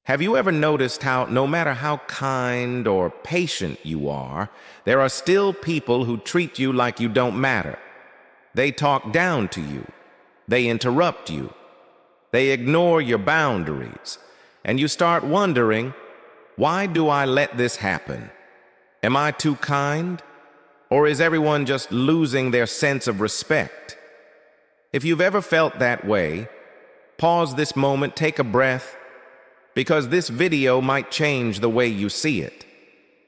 Have you ever noticed how, no matter how kind or patient you are, there are still people who treat you like you don't matter? They talk down to you. They interrupt you. They ignore your boundaries. And you start wondering, why do I let this happen? Am I too kind? Or is everyone just losing their sense of respect? If you've ever felt that way, pause this moment, take a breath, because this video might change the way you see it.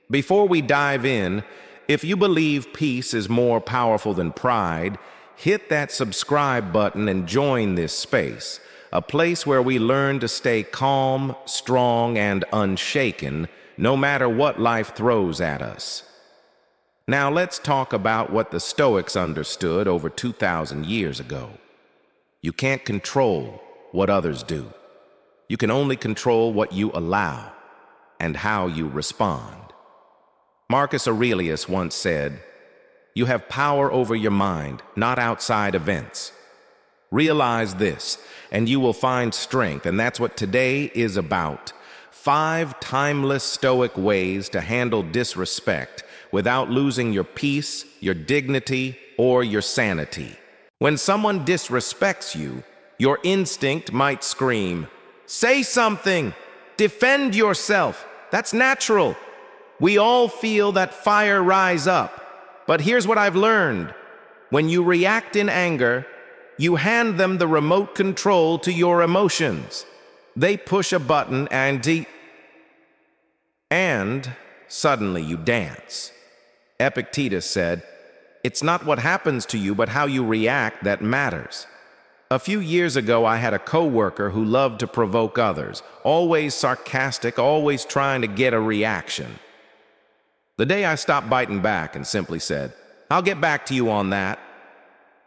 Before we dive in, if you believe peace is more powerful than pride, hit that subscribe button and join this space, a place where we learn to stay calm, strong, and unshaken, no matter what life throws at us. Now let's talk about what the Stoics understood over 2,000 years ago. You can't control what others do. You can only control what you allow and how you respond. Marcus Aurelius once said, "You have power over your mind, not outside events." Realize this, and you will find strength, and that's what today is about. 5 timeless Stoic ways to handle disrespect without losing your peace, your dignity, or your sanity. When someone disrespects you, your instinct might scream, "Say something! Defend yourself!" That's natural. We all feel that fire rise up. But here's what I've learned. When you react in anger, you hand them the remote control to your emotions. They push a button and suddenly you dance. Epictetus said, "It's not what happens to you, but how you react that matters." A few years ago, I had a coworker who loved to provoke others, always sarcastic, always trying to get a reaction. The day I stopped biting back and simply said, "I'll get back to you on that,"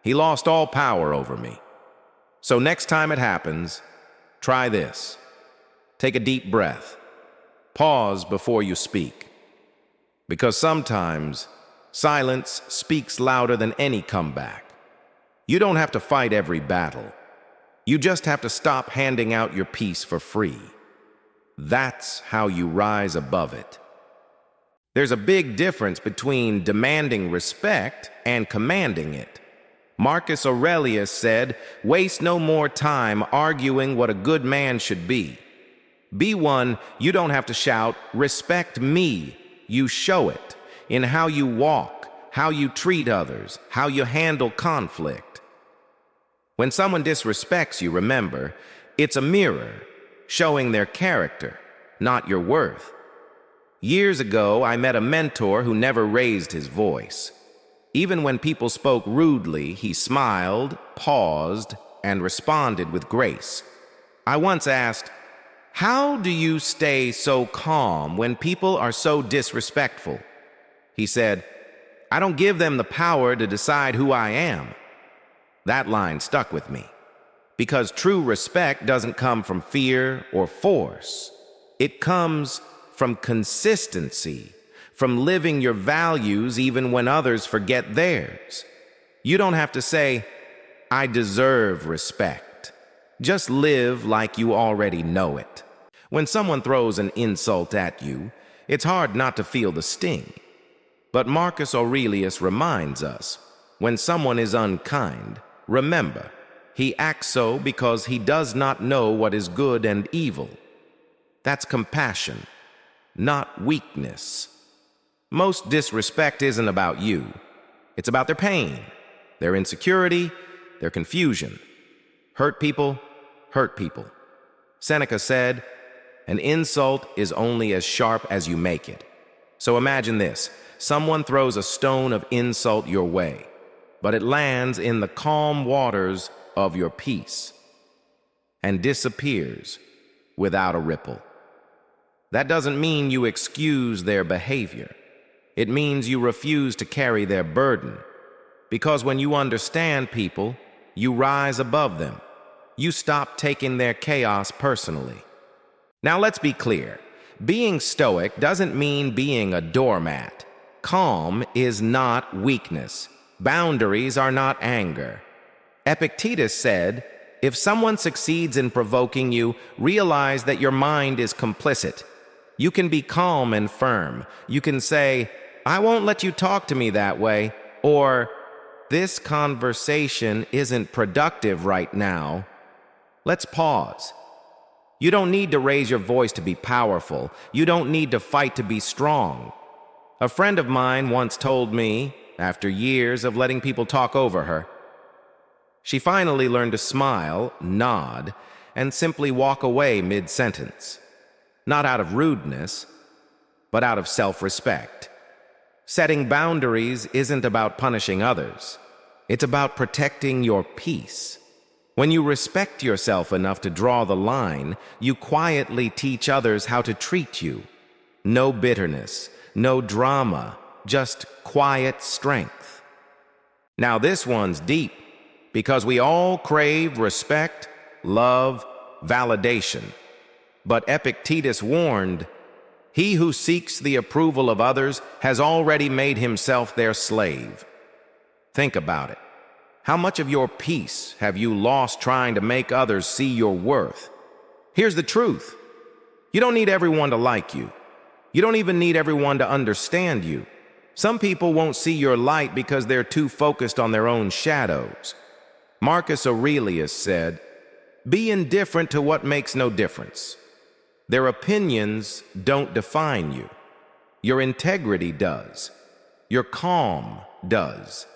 he lost all power over me. So next time it happens, try this. Take a deep breath. Pause before you speak. Because sometimes silence speaks louder than any comeback. You don't have to fight every battle. You just have to stop handing out your peace for free. That's how you rise above it. There's a big difference between demanding respect and commanding it. Marcus Aurelius said, "Waste no more time arguing what a good man should be. Be one you don't have to shout, 'Respect me.' You show it in how you walk, how you treat others, how you handle conflict. When someone disrespects you, remember, it's a mirror showing their character, not your worth. Years ago, I met a mentor who never raised his voice. Even when people spoke rudely, he smiled, paused, and responded with grace. I once asked, "How do you stay so calm when people are so disrespectful?" He said, "I don't give them the power to decide who I am." That line stuck with me, because true respect doesn't come from fear or force. It comes from consistency, from living your values even when others forget theirs. You don't have to say, "I deserve respect." Just live like you already know it. When someone throws an insult at you, it's hard not to feel the sting. But Marcus Aurelius reminds us, when someone is unkind, remember, he acts so because he does not know what is good and evil. That's compassion, not weakness. Most disrespect isn't about you. It's about their pain, their insecurity, their confusion. Hurt people hurt people. Seneca said, "An insult is only as sharp as you make it." So imagine this. Someone throws a stone of insult your way, but it lands in the calm waters of your peace and disappears without a ripple. That doesn't mean you excuse their behavior. It means you refuse to carry their burden. Because when you understand people, you rise above them. You stop taking their chaos personally. Now let's be clear. Being stoic doesn't mean being a doormat. Calm is not weakness. Boundaries are not anger. Epictetus said, If someone succeeds in provoking you, realize that your mind is complicit. You can be calm and firm. You can say, "I won't let you talk to me that way," or "This conversation isn't productive right now. Let's pause." You don't need to raise your voice to be powerful. You don't need to fight to be strong. A friend of mine once told me, after years of letting people talk over her, she finally learned to smile, nod, and simply walk away mid-sentence. Not out of rudeness, but out of self-respect. Setting boundaries isn't about punishing others. It's about protecting your peace. When you respect yourself enough to draw the line, you quietly teach others how to treat you. No bitterness, no drama, just quiet strength. Now this one's deep, because we all crave respect, love, validation. But Epictetus warned, "He who seeks the approval of others has already made himself their slave." Think about it. How much of your peace have you lost trying to make others see your worth? Here's the truth. You don't need everyone to like you. You don't even need everyone to understand you. Some people won't see your light because they're too focused on their own shadows. Marcus Aurelius said, "Be indifferent to what makes no difference." Their opinions don't define you. Your integrity does. Your calm does.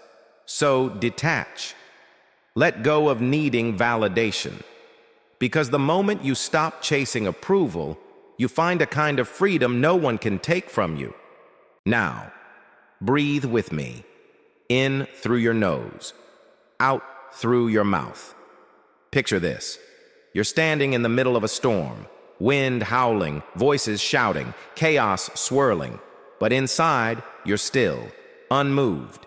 So detach. Let go of needing validation. Because the moment you stop chasing approval, you find a kind of freedom no one can take from you. Now, breathe with me. In through your nose, out through your mouth. Picture this. You're standing in the middle of a storm, wind howling, voices shouting, chaos swirling. But inside, you're still, unmoved.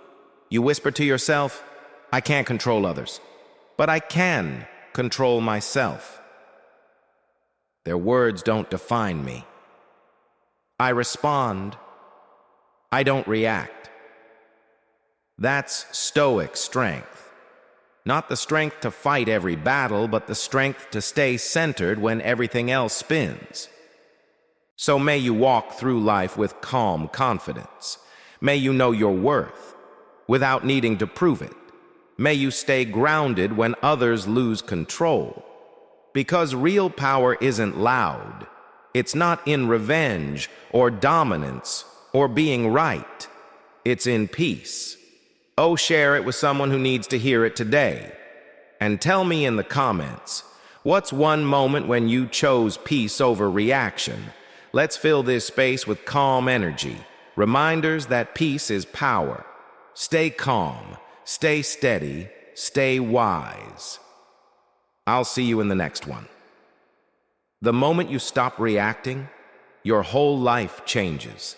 You whisper to yourself, "I can't control others, but I can control myself. Their words don't define me. I respond. I don't react." That's Stoic strength. Not the strength to fight every battle, but the strength to stay centered when everything else spins. So may you walk through life with calm confidence. May you know your worth without needing to prove it. May you stay grounded when others lose control. Because real power isn't loud. It's not in revenge or dominance or being right. It's in peace. Oh, share it with someone who needs to hear it today. And tell me in the comments, what's one moment when you chose peace over reaction? Let's fill this space with calm energy. Reminders that peace is power. Stay calm, stay steady, stay wise. I'll see you in the next one. The moment you stop reacting, your whole life changes.